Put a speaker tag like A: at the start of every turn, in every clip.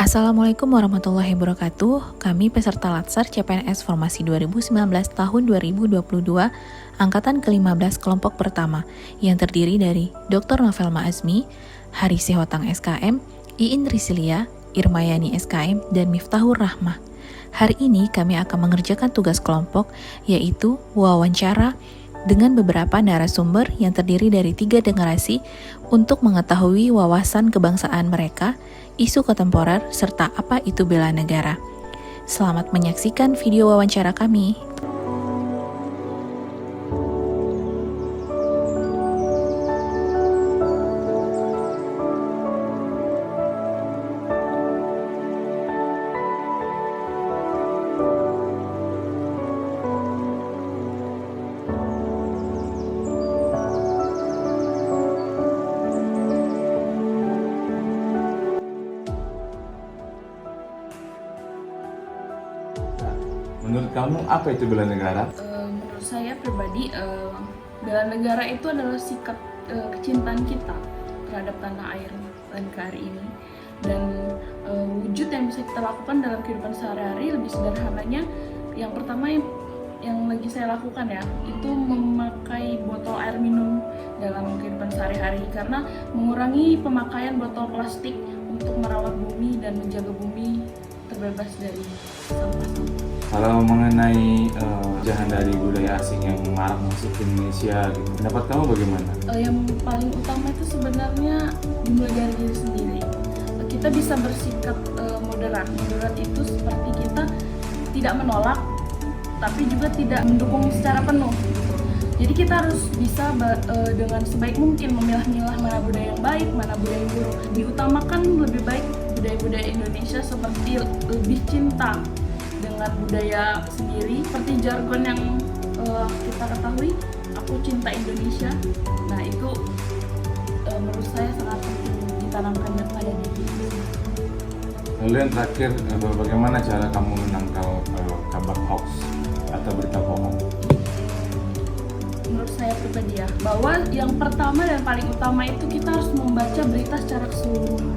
A: Assalamualaikum warahmatullahi wabarakatuh. Kami peserta Latsar CPNS Formasi 2019 tahun 2022, angkatan ke-15 kelompok pertama, yang terdiri dari Dr. Novelma Azmi, Hari Sihotang SKM, Iin Risilia, Irmayani SKM, dan Miftahur Rahmah. Hari ini kami akan mengerjakan tugas kelompok, yaitu wawancara dengan beberapa narasumber yang terdiri dari 3 generasi untuk mengetahui wawasan kebangsaan mereka, isu kontemporer, serta apa itu bela negara. Selamat menyaksikan video wawancara kami.
B: Menurut kamu apa itu bela negara?
C: Menurut saya pribadi, bela negara itu adalah sikap kecintaan kita terhadap tanah air dan negeri ini. Dan wujud yang bisa kita lakukan dalam kehidupan sehari-hari lebih sederhananya, yang pertama yang lagi saya lakukan ya, itu memakai botol air minum dalam kehidupan sehari-hari, karena mengurangi pemakaian botol plastik untuk merawat bumi dan menjaga bumi terbebas dari sampah-sampah.
B: Kalau mengenai jahan dari budaya asing yang marak masuk ke Indonesia, gitu, pendapat kamu bagaimana?
C: Yang paling utama itu sebenarnya dimulai dari diri sendiri. Kita bisa bersikap moderat. Moderat itu seperti kita tidak menolak, tapi juga tidak mendukung secara penuh. Jadi kita harus bisa dengan sebaik mungkin memilah-milah mana budaya yang baik, mana budaya yang buruk. Diutamakan lebih baik budaya-budaya Indonesia seperti lebih cinta dengan budaya sendiri, seperti jargon yang kita ketahui, aku cinta Indonesia. Nah itu menurut saya sangat penting ditanamkan pada diri.
B: Lalu yang terakhir, bagaimana cara kamu menangkal kabar hoax atau berita bohong?
C: Menurut saya pribadi ya, bahwa yang pertama dan paling utama itu kita harus membaca berita secara keseluruhan.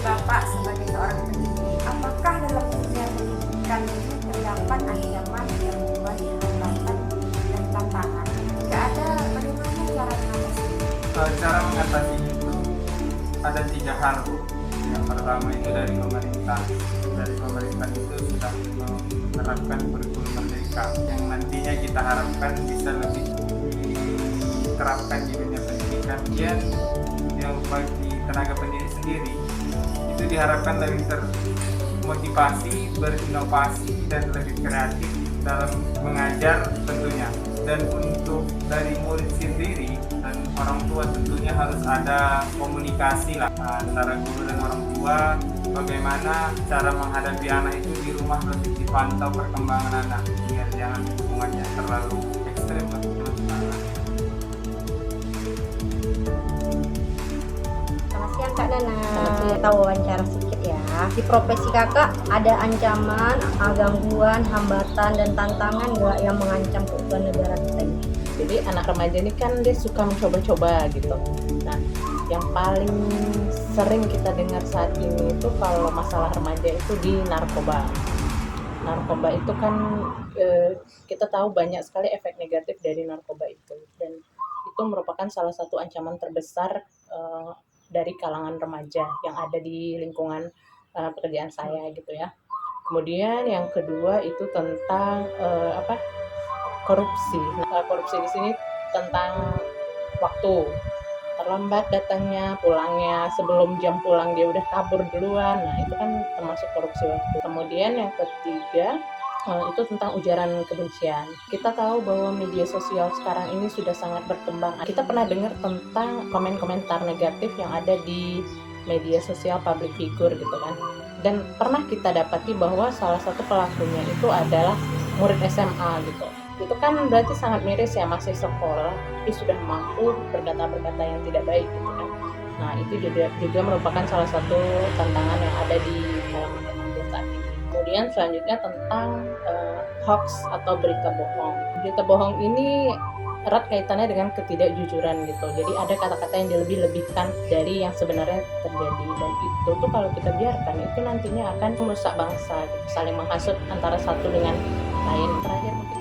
D: Bapak sebagai seorang pendidik, apakah dalam dunia pendidikan ini terdapat ancaman yang membuat hambatan dan tantangan? Jika ada, bagaimana cara mengatasi?
E: Cara mengatasi itu ada 3 hal. Yang pertama itu dari pemerintah. Dari pemerintah itu sudah menerapkan kurikulum merdeka yang nantinya kita harapkan bisa lebih diterapkan di dunia pendidikan. Dan yang bagi tenaga pendidik sendiri itu diharapkan lebih termotivasi, berinovasi, dan lebih kreatif dalam mengajar tentunya. Dan untuk dari murid sendiri dan orang tua tentunya harus ada komunikasi lah antara guru dan orang tua, bagaimana cara menghadapi anak itu di rumah, lebih dipantau perkembangan anak biar jangan hubungannya terlalu ekstrem lah.
D: Selamat siang Kak Nana. Kita wawancara sedikit ya. Di profesi kakak ada ancaman, gangguan, hambatan, dan tantangan nggak yang mengancam keutuhan negara kita ini?
F: Jadi anak remaja ini kan dia suka mencoba-coba gitu. Nah, yang paling sering kita dengar saat ini itu kalau masalah remaja itu di narkoba. Narkoba itu kan kita tahu banyak sekali efek negatif dari narkoba itu, dan itu merupakan salah satu ancaman terbesar dari kalangan remaja yang ada di lingkungan pekerjaan saya gitu ya. Kemudian yang kedua itu tentang korupsi. Korupsi di sini tentang waktu, terlambat datangnya, pulangnya, sebelum jam pulang dia udah kabur duluan. Nah itu kan termasuk korupsi waktu. Kemudian yang ketiga itu tentang ujaran kebencian. Kita tahu bahwa media sosial sekarang ini sudah sangat berkembang. Kita pernah dengar tentang komen-komentar negatif yang ada di media sosial public figure gitu kan. Dan pernah kita dapati bahwa salah satu pelakunya itu adalah murid SMA gitu. Itu kan berarti sangat miris ya, masih sekolah tapi sudah mampu berkata-berkata yang tidak baik gitu kan. Nah itu juga merupakan salah satu tantangan yang ada di kalangan remaja saat ini. Kemudian selanjutnya tentang hoax atau berita bohong. Berita bohong ini erat kaitannya dengan ketidakjujuran gitu. Jadi ada kata-kata yang dilebih-lebihkan dari yang sebenarnya terjadi, dan itu tuh kalau kita biarkan itu nantinya akan merusak bangsa gitu, saling menghasut antara satu dengan lain. Terakhir mungkin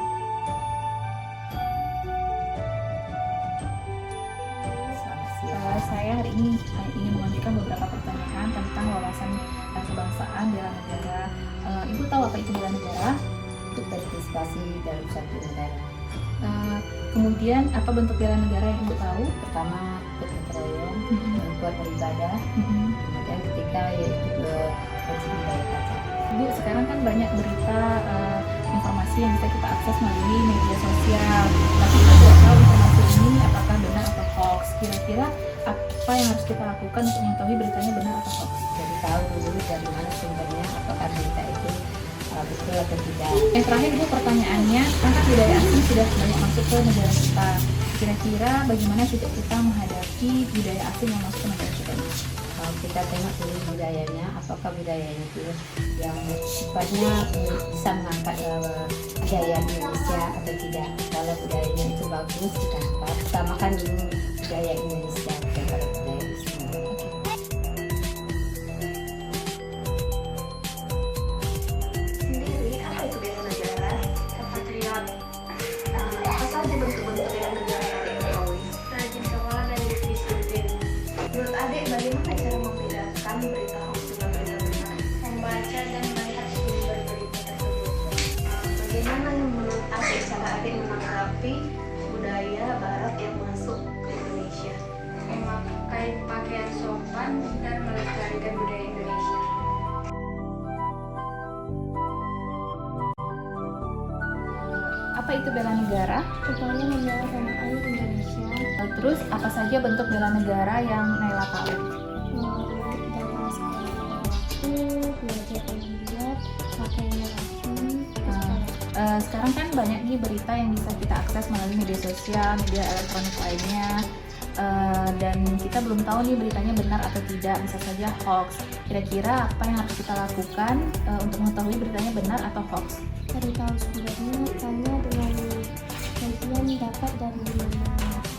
A: saya hari ini ingin mengajukan beberapa pertanyaan tentang wawasan kebangsaan bela negara. Ibu tahu apa itu bela negara?
D: Untuk partisipasi dalam satu negara.
A: Kemudian apa bentuk bela negara yang Ibu tahu?
D: Pertama gotong royong, buat beribadah, kemudian ketiga yaitu budaya baca.
A: Ibu, sekarang kan banyak berita informasi yang bisa kita akses melalui media sosial. Tapi kita tidak tahu informasi ini apakah benar atau hoax. Kira-kira apa yang harus kita lakukan untuk mengetahui beritanya benar atau hoax?
D: Jadi tahu dulu dari mana sumbernya, apakah berita itu betul atau tidak.
A: Yang terakhir Ibu, pertanyaannya, angkat budaya asing sudah banyak masuk ke negara kita. Kira-kira bagaimana sikap kita menghadapi budaya asing yang masuk ke negara kita ini?
D: Kalau kita tengok dulu budayanya, apakah budayanya itu yang sifatnya bisa mengangkat budaya Indonesia atau tidak. Kalau budayanya itu bagus, kita angkat. Utamakan dulu budaya Indonesia daripada budaya Islam.
G: Sendiri, apa itu bela negara? Kepatriot. Apa saja bentuk-bentuk bela negara yang diketahui? Rajin sekolah dan disiplin. Menurut adik, bagaimana cara membedakan berita hoax dengan berita benar? Membaca dan melihat sumber berita tersebut. Bagaimana menurut adik cara adik menanggapi budaya Barat yang masuk ke Indonesia? Memakai pakaian sopan dan melestarikan budaya Indonesia.
A: Apa itu bela negara?
G: Upaya membela tanah air Indonesia.
A: Terus apa saja bentuk bela negara yang Naila tahu?
G: Dalam skala waktu, belajar lihat, pakaian rapi.
A: Sekarang kan banyak nih berita yang bisa kita akses melalui media sosial, media elektronik lainnya, dan kita belum tahu nih beritanya benar atau tidak, bisa saja hoax. Kira-kira apa yang harus kita lakukan untuk mengetahui beritanya benar atau hoax?
G: Cari tahu sumbernya, tanya dengan kajian dapat dari mana.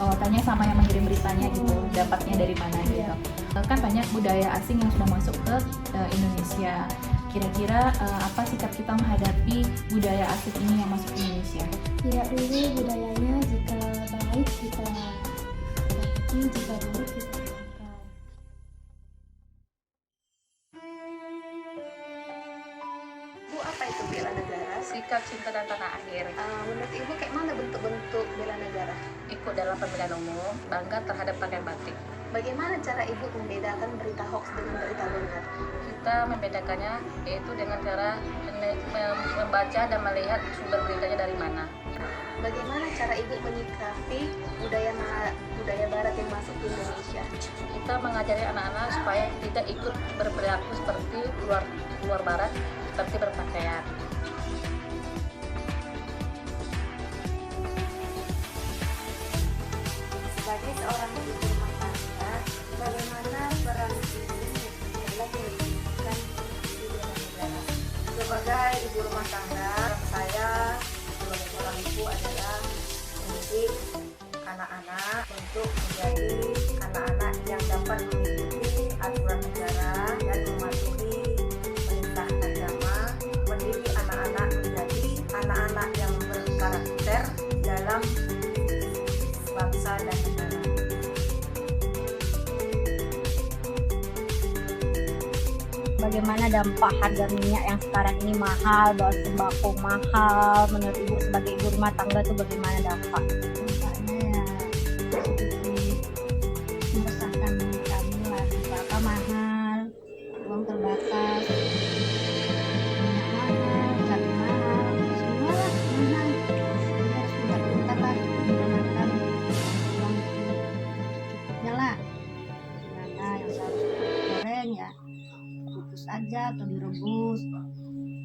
A: Oh, tanya sama yang mengirim beritanya gitu, dapatnya dari mana gitu. Kan banyak budaya asing yang sudah masuk ke Indonesia. Kira-kira apa sikap kita menghadapi budaya asing ini yang masuk ke Indonesia?
G: Tidak dulu budayanya, jika baik kita dapati, jika buruk kita tinggalkan.
H: Bu, apa itu bela negara?
I: Sikap cinta dan tanah air,
H: Menurut Ibu kayak mana bentuk-bentuk bela negara?
I: ikut dalam pemilihan umum, bangga terhadap pakaian batik.
H: Bagaimana cara Ibu membedakan berita hoax dengan berita benar?
I: Kita membedakannya yaitu dengan cara membaca dan melihat sumber beritanya dari mana.
H: Bagaimana cara Ibu menyikapi budaya Barat yang masuk ke Indonesia?
I: Kita mengajari anak-anak supaya tidak ikut berperilaku seperti luar barat, seperti berpakaian.
H: Sebagai seorang ibu rumah tangga, bagaimana peran ibu adalah pendidikan di bela negara? Sebagai ibu rumah tangga, saya sebagai seorang ibu adalah mendidik anak-anak untuk menjadi anak-anak yang dapat mengikuti aturan negara dan mematuhi perintah agama, mendidik anak-anak menjadi anak-anak yang berkarakter dalam bangsa dan negara.
D: Bagaimana dampak harga minyak yang sekarang ini mahal, bahan sembako mahal, menurut Ibu sebagai ibu rumah tangga itu bagaimana dampak?
G: Dampaknya ya sedikit meresahkan kami lah, apa mahal, uang terbatas, minyak mahal, cabai mahal, semua lah mahal. Jadi harus pintar-pintar lah menggunakan uang secukupnya lah. Mana yang seharusnya goreng ya kukus aja atau direbus,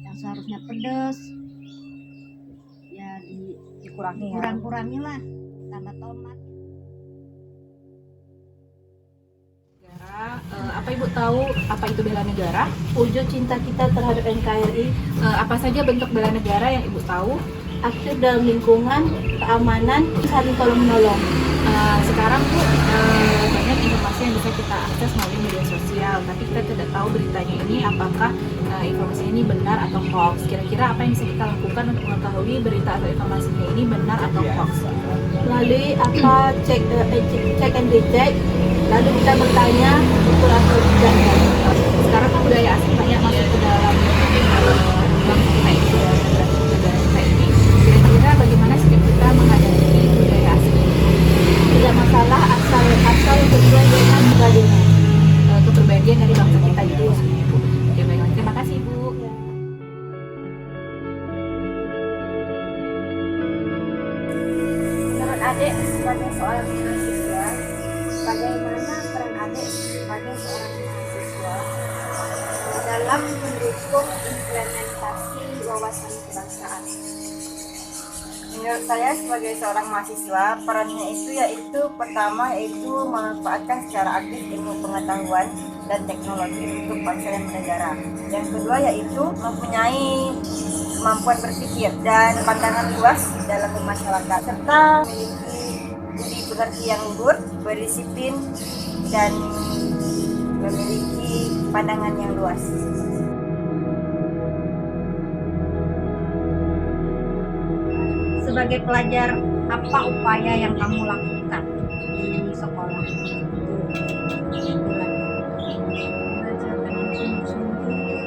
G: yang seharusnya pedas ya
D: Dikurangi ya.
G: kurang-kurangi lah, tambah tomat.
A: Apa Ibu tahu apa itu bela negara? Wujud cinta kita terhadap NKRI, apa saja bentuk bela negara yang Ibu tahu?
J: aktif dalam lingkungan, keamanan, saling tolong menolong.
A: Sekarang tuh banyak informasi yang bisa kita akses melalui media sosial, tapi kita tidak tahu beritanya ini apakah informasi ini benar atau hoax. Kira-kira apa yang bisa kita lakukan untuk mengetahui berita atau informasinya ini benar atau hoax?
J: Melalui check and recheck, lalu kita bertanya betul atau tidak.
A: Sekarang kan budaya asing banyak masuk ke dalam bangsa kita ini, negara kita ini. Kira-kira bagaimana sikap kita menghadapi budaya asing ini?
J: Tidak masalah asal sesuai dengan budayanya.
A: Kepribadian dari bangsa kita itu. Oke, baiklah. Terima kasih, Bu.
H: Menurut adik sebagai seorang mahasiswa, bagaimana peran adik sebagai seorang mahasiswa dalam mendukung implementasi wawasan kebangsaan?
K: Menurut saya sebagai seorang mahasiswa, perannya itu yaitu pertama yaitu memanfaatkan secara aktif ilmu pengetahuan dan teknologi untuk bangsa dan negara. Yang kedua yaitu mempunyai kemampuan berpikir dan pandangan luas dalam bermasyarakat, serta memiliki budi pekerti yang luhur, berdisiplin, dan memiliki pandangan yang luas.
D: Sebagai pelajar, apa upaya yang kamu lakukan di sekolah?
L: Belajar dengan sungguh-sungguh,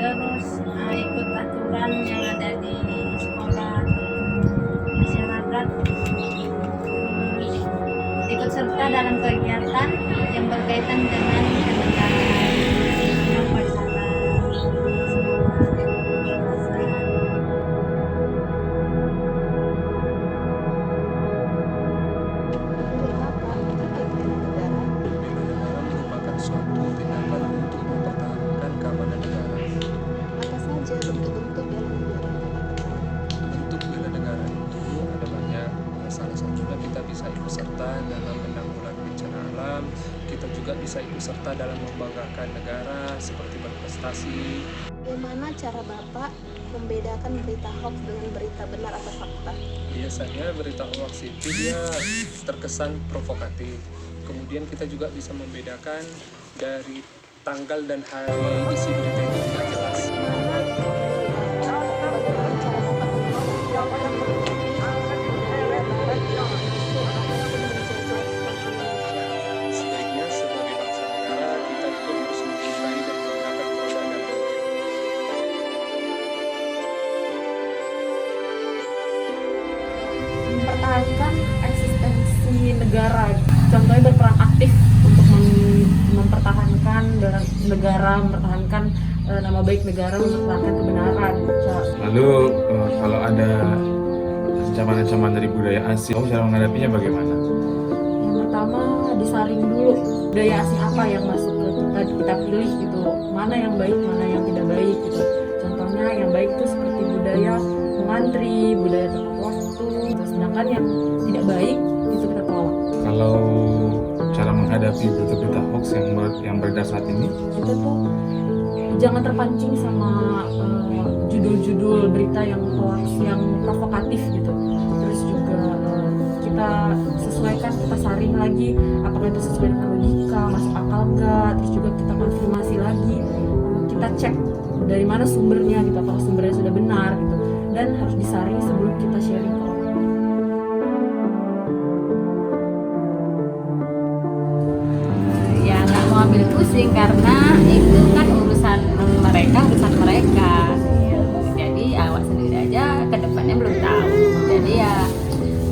L: terus ikut aturan yang ada di sekolah masyarakat, terus ikut serta dalam kegiatan yang berkaitan dengan kenegaraan, upacara,
M: suatu tindakan untuk mempertahankan keamanan negara.
H: Apa saja bentuk-bentuk bela negara?
M: Bentuk bela negara itu ada banyak. Salah satunya kita bisa ikut serta dalam menanggulangi bencana alam. Kita juga bisa ikut serta dalam membanggakan negara seperti berprestasi.
H: Bagaimana cara Bapak membedakan berita hoax dengan berita benar atau fakta?
M: Biasanya berita hoax itu dia terkesan provokatif. Kemudian kita juga bisa membedakan dari tanggal dan hari isi berita itu tidak jelas. Sebaiknya sebagai bangsa negara kita juga harus mencintai dan menggunakan produk dalam negeri.
C: Mempertahankan eksistensi negara, contohnya berperan aktif untuk mempertahankan negara, mempertahankan nama baik negara, mempertahankan kebenaran.
B: Lalu kalau ada ancaman-ancaman dari budaya asing, kamu cara menghadapinya bagaimana?
C: Yang pertama, disaring dulu budaya asing apa yang masuk ke kita pilih gitu, mana yang baik, mana yang tidak baik gitu. Contohnya yang baik itu seperti budaya mengantri, budaya tepat waktu gitu. Sedangkan yang tidak baik itu kita tolak.
B: Kalau cara menghadapi berita-berita hoax yang beredar saat ini,
C: Kita tuh jangan terpancing sama judul-judul berita yang hoax, yang provokatif gitu. Terus juga kita sesuaikan, kita saring lagi apakah itu sesuai dengan logika, masuk akal enggak. Terus juga kita konfirmasi lagi, kita cek dari mana sumbernya gitu, apakah sumbernya sudah benar gitu. Dan harus disaring sebelum kita sharing ke orang.
L: ya nggak mau ambil pusing karena itu kan urusan mereka. Jadi awak sendiri aja ke depannya belum tahu. Jadi ya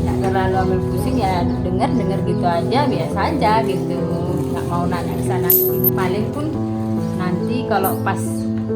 L: nggak terlalu ambil pusing, ya dengar gitu aja, biasa aja gitu. Nggak mau nanya ke sana. Paling pun nanti kalau pas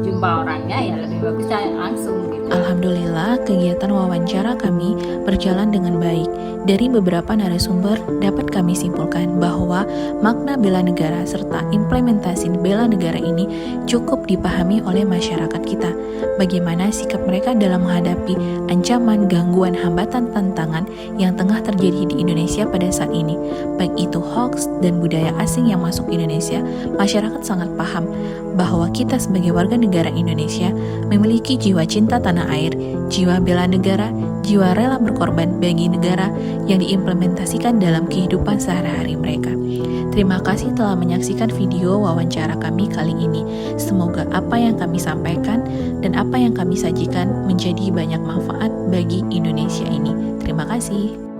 L: jumpa orangnya ya lebih bagus langsung gitu.
A: Alhamdulillah, kegiatan wawancara kami berjalan dengan baik. Dari beberapa narasumber dapat kami simpulkan bahwa makna bela negara serta implementasi bela negara ini cukup dipahami oleh masyarakat kita. Bagaimana sikap mereka dalam menghadapi ancaman, gangguan, hambatan, tantangan yang tengah terjadi di Indonesia pada saat ini. Baik itu hoax dan budaya asing yang masuk ke Indonesia, masyarakat sangat paham bahwa kita sebagai warga negara negara Indonesia memiliki jiwa cinta tanah air, jiwa bela negara, jiwa rela berkorban bagi negara yang diimplementasikan dalam kehidupan sehari-hari mereka. Terima kasih telah menyaksikan video wawancara kami kali ini. Semoga apa yang kami sampaikan dan apa yang kami sajikan menjadi banyak manfaat bagi Indonesia ini. Terima kasih.